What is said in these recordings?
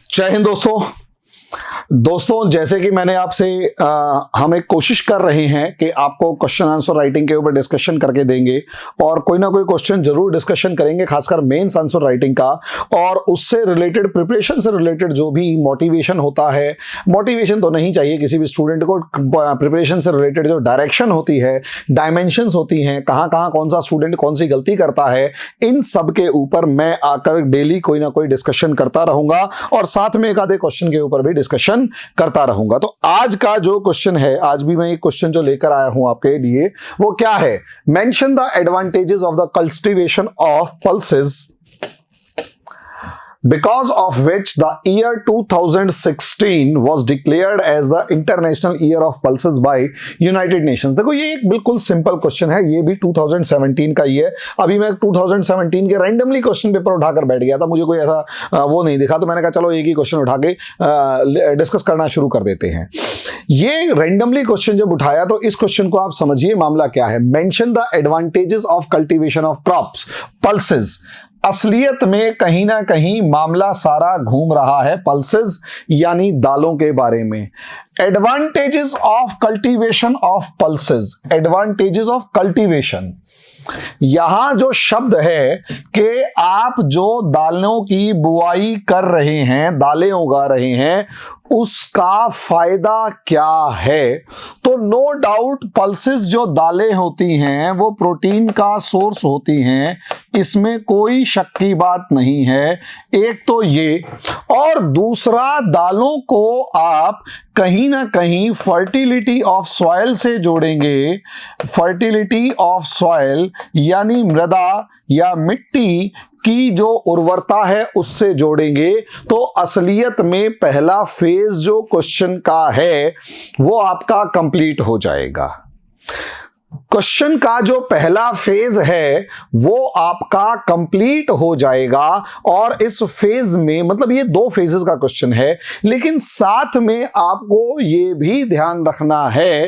जय हिंद दोस्तों जैसे कि मैंने आपसे हम एक कोशिश कर रहे हैं कि आपको क्वेश्चन आंसर राइटिंग के ऊपर डिस्कशन करके देंगे और कोई ना कोई क्वेश्चन जरूर डिस्कशन करेंगे, खासकर मेंस आंसर राइटिंग का। और उससे रिलेटेड, प्रिपरेशन से रिलेटेड जो भी मोटिवेशन होता है, मोटिवेशन तो नहीं चाहिए किसी भी स्टूडेंट को, प्रिपरेशन से रिलेटेड जो डायरेक्शन होती है, डायमेंशंस होती हैं, कहाँ कहाँ कौन सा स्टूडेंट कौन सी गलती करता है, इन सब के ऊपर मैं आकर डेली कोई ना कोई डिस्कशन करता रहूंगा और साथ में एक आधे क्वेश्चन के ऊपर भी डिस्कशन करता रहूंगा। तो आज का जो क्वेश्चन है, आज भी मैं एक क्वेश्चन जो लेकर आया हूं आपके लिए, वो क्या है? Mention the advantages of the cultivation of pulses because of which the year 2016 was declared as the International Year of Pulses by United Nations। देखो ये एक बिल्कुल सिंपल क्वेश्चन है, ये भी 2017 का ही है। अभी मैं 2017 के रैंडमली क्वेश्चन पेपर उठाकर बैठ गया था, मुझे कोई ऐसा वो नहीं दिखा, तो मैंने कहा चलो एक ही क्वेश्चन उठा के डिस्कस करना शुरू कर देते हैं। ये रैंडमली क्वेश्चन जब उठाया तो इस क्वेश्चन को आप समझिए मामला क्या है। Mention the advantages of cultivation of crops pulses. असलियत में कहीं ना कहीं मामला सारा घूम रहा है पल्सेस यानी दालों के बारे में। Advantages of cultivation of pulses, advantages of cultivation, यहां जो शब्द है कि आप जो दालों की बुआई कर रहे हैं, दालें उगा रहे हैं, उसका फायदा क्या है? तो नो डाउट पल्सेस जो दालें होती हैं वो प्रोटीन का सोर्स होती हैं, इसमें कोई शक की बात नहीं है। एक तो ये, और दूसरा दालों को आप कहीं ना कहीं फर्टिलिटी ऑफ सॉइल से जोड़ेंगे। फर्टिलिटी ऑफ सॉइल यानी मृदा या मिट्टी की जो उर्वरता है उससे जोड़ेंगे। तो असलियत में पहला फेज जो क्वेश्चन का है वो आपका कंप्लीट हो जाएगा। क्वेश्चन का जो पहला फेज है वो आपका कंप्लीट हो जाएगा। और इस फेज में, मतलब ये दो फेजेस का क्वेश्चन है, लेकिन साथ में आपको ये भी ध्यान रखना है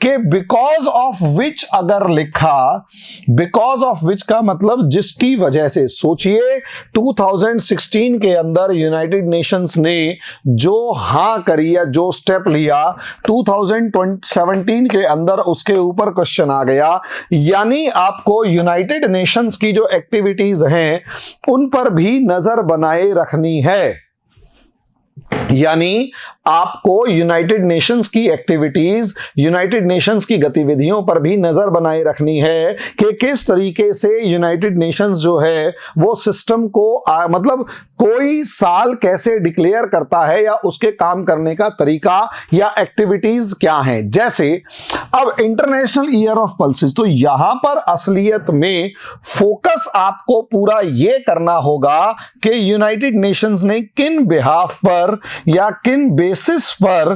कि बिकॉज ऑफ विच अगर लिखा, बिकॉज ऑफ विच का मतलब जिसकी वजह से। सोचिए 2016 के अंदर यूनाइटेड नेशंस ने जो हां करी या जो स्टेप लिया, 2017 के अंदर उसके ऊपर क्वेश्चन आ गया। यानी आपको यूनाइटेड नेशंस की जो एक्टिविटीज हैं उन पर भी नजर बनाए रखनी है। यानी आपको यूनाइटेड नेशंस की एक्टिविटीज, यूनाइटेड नेशंस की गतिविधियों पर भी नजर बनाए रखनी है कि किस तरीके से यूनाइटेड नेशंस जो है वो सिस्टम को मतलब कोई साल कैसे डिक्लेयर करता है या उसके काम करने का तरीका या एक्टिविटीज क्या हैं। जैसे अब इंटरनेशनल ईयर ऑफ पल्सेस, तो यहां पर असलियत में फोकस आपको पूरा ये करना होगा कि यूनाइटेड नेशंस ने किन बिहाफ पर या किन बेसिस पर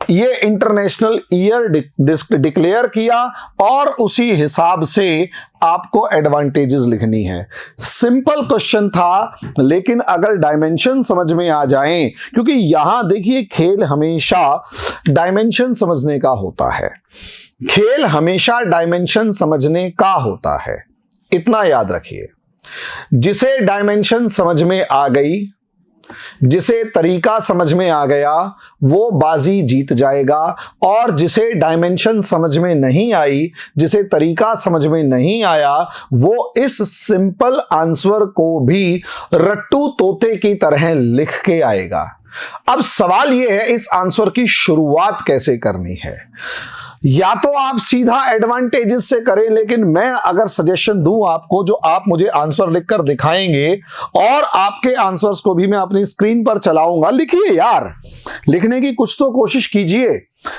ये इंटरनेशनल ईयर डिक्लेयर किया, और उसी हिसाब से आपको एडवांटेजेस लिखनी है। सिंपल क्वेश्चन था, लेकिन अगर डायमेंशन समझ में आ जाएं, क्योंकि यहां देखिए खेल हमेशा डायमेंशन समझने का होता है, खेल हमेशा डायमेंशन समझने का होता है, इतना याद रखिए। जिसे डायमेंशन समझ में आ गई, जिसे तरीका समझ में आ गया, वो बाजी जीत जाएगा। और जिसे डायमेंशन समझ में नहीं आई, जिसे तरीका समझ में नहीं आया, वो इस सिंपल आंसर को भी रट्टू तोते की तरह लिख के आएगा। अब सवाल यह है इस आंसर की शुरुआत कैसे करनी है। या तो आप सीधा एडवांटेजेस से करें, लेकिन मैं अगर सजेशन दूं आपको, जो आप मुझे आंसर लिखकर दिखाएंगे और आपके आंसर्स को भी मैं अपनी स्क्रीन पर चलाऊंगा, लिखिए यार, लिखने की कुछ तो कोशिश कीजिए।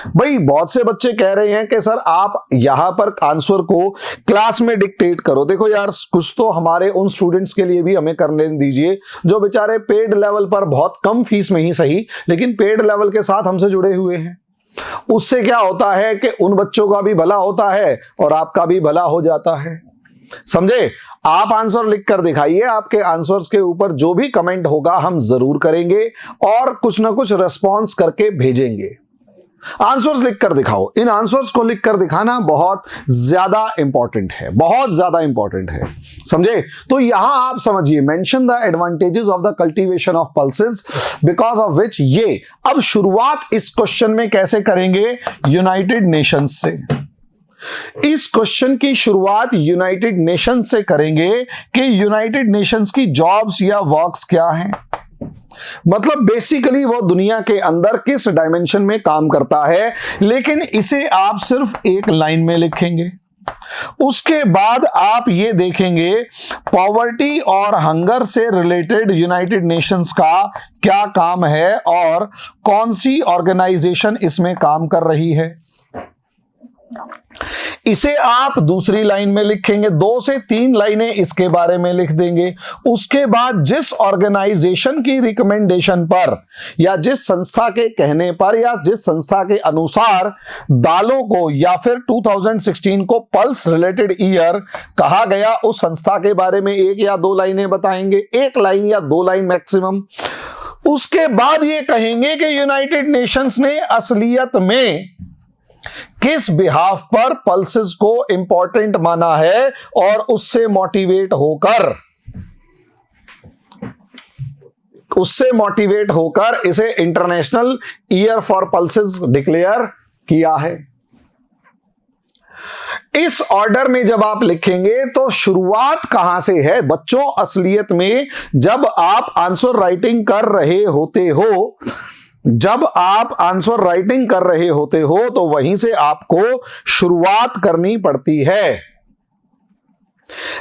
भाई बहुत से बच्चे कह रहे हैं कि सर आप यहां पर आंसर को क्लास में डिक्टेट करो। देखो यार, कुछ तो हमारे उन स्टूडेंट्स के लिए भी हमें करने दीजिए जो बेचारे पेड लेवल पर बहुत कम फीस में ही सही, लेकिन पेड लेवल के साथ हमसे जुड़े हुए हैं। उससे क्या होता है कि उन बच्चों का भी भला होता है और आपका भी भला हो जाता है। समझे? आप आंसर लिख कर दिखाइए, आपके आंसर्स के ऊपर जो भी कमेंट होगा हम जरूर करेंगे और कुछ ना कुछ रेस्पॉन्स करके भेजेंगे। आंसर्स लिख कर दिखाओ। इन आंसर्स को लिख कर दिखाना बहुत ज्यादा इंपॉर्टेंट है, बहुत ज्यादा इंपॉर्टेंट है, समझे। तो यहां आप समझिए, mention the advantages of the cultivation of pulses because of which. ये अब शुरुआत इस क्वेश्चन में कैसे करेंगे, यूनाइटेड नेशंस से। इस क्वेश्चन की शुरुआत यूनाइटेड नेशंस से करेंगे कि यूनाइटेड नेशंस की जॉब्स या वर्क्स क्या हैं, मतलब बेसिकली वो दुनिया के अंदर किस डायमेंशन में काम करता है। लेकिन इसे आप सिर्फ एक लाइन में लिखेंगे। उसके बाद आप ये देखेंगे पॉवर्टी और हंगर से रिलेटेड यूनाइटेड नेशंस का क्या काम है और कौन सी ऑर्गेनाइजेशन इसमें काम कर रही है। इसे आप दूसरी लाइन में लिखेंगे, 2 से 3 लाइनें इसके बारे में लिख देंगे। उसके बाद जिस ऑर्गेनाइजेशन की रिकमेंडेशन पर या जिस संस्था के कहने पर या जिस संस्था के अनुसार दालों को या फिर 2016 को पल्स रिलेटेड ईयर कहा गया, उस संस्था के बारे में 1 या 2 लाइनें बताएंगे, 1 लाइन या 2 लाइन मैक्सिमम। उसके बाद ये कहेंगे कि यूनाइटेड नेशंस ने असलियत में किस बिहाफ पर पल्सेस को इंपॉर्टेंट माना है और उससे मोटिवेट होकर इसे international year for pulses declare किया है। इस ऑर्डर में जब आप लिखेंगे तो शुरुआत कहां से है बच्चों, असलियत में जब आप आंसर राइटिंग कर रहे हो, तो वहीं से आपको शुरुआत करनी पड़ती है।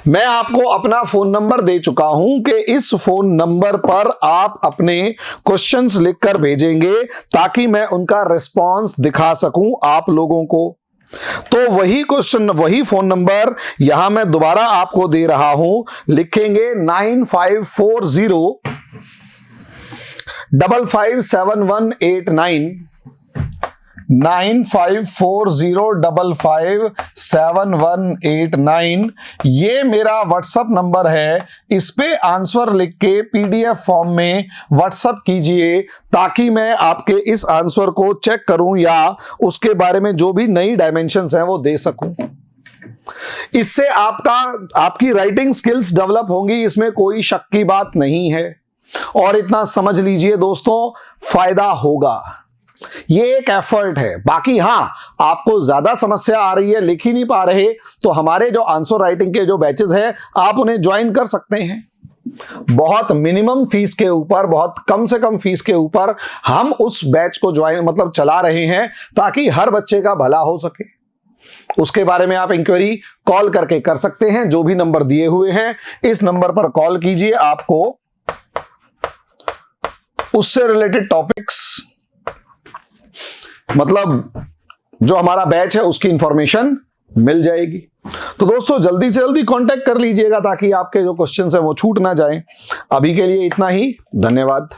मैं आपको अपना फोन नंबर दे चुका हूं कि इस फोन नंबर पर आप अपने क्वेश्चंस लिखकर भेजेंगे ताकि मैं उनका रिस्पांस दिखा सकूं आप लोगों को। तो वही क्वेश्चन, वही फोन नंबर यहां मैं दोबारा आपको दे रहा हूं। लिखेंगे 9540 557189 9540557189। ये मेरा व्हाट्सएप नंबर है। इस पे आंसर लिख के पीडीएफ फॉर्म में व्हाट्सएप कीजिए ताकि मैं आपके इस आंसर को चेक करूं या उसके बारे में जो भी नई डायमेंशंस हैं वो दे सकूं। इससे आपकी राइटिंग स्किल्स डेवलप होंगी, इसमें कोई शक की बात नहीं है। और इतना समझ लीजिए दोस्तों, फायदा होगा। ये एक एफर्ट है। बाकी हां, आपको ज्यादा समस्या आ रही है, लिख ही नहीं पा रहे, तो हमारे जो आंसर राइटिंग के जो बैचेस हैं आप उन्हें ज्वाइन कर सकते हैं। बहुत मिनिमम फीस के ऊपर, बहुत कम से कम फीस के ऊपर हम उस बैच को ज्वाइन चला रहे हैं ताकि हर बच्चे का भला हो सके। उसके बारे में आप इंक्वायरी कॉल करके कर सकते हैं। जो भी नंबर दिए हुए हैं इस नंबर पर कॉल कीजिए, आपको उससे रिलेटेड टॉपिक्स, मतलब जो हमारा बैच है उसकी इंफॉर्मेशन मिल जाएगी। तो दोस्तों जल्दी से जल्दी कांटेक्ट कर लीजिएगा ताकि आपके जो क्वेश्चंस हैं वो छूट ना जाएं। अभी के लिए इतना ही, धन्यवाद।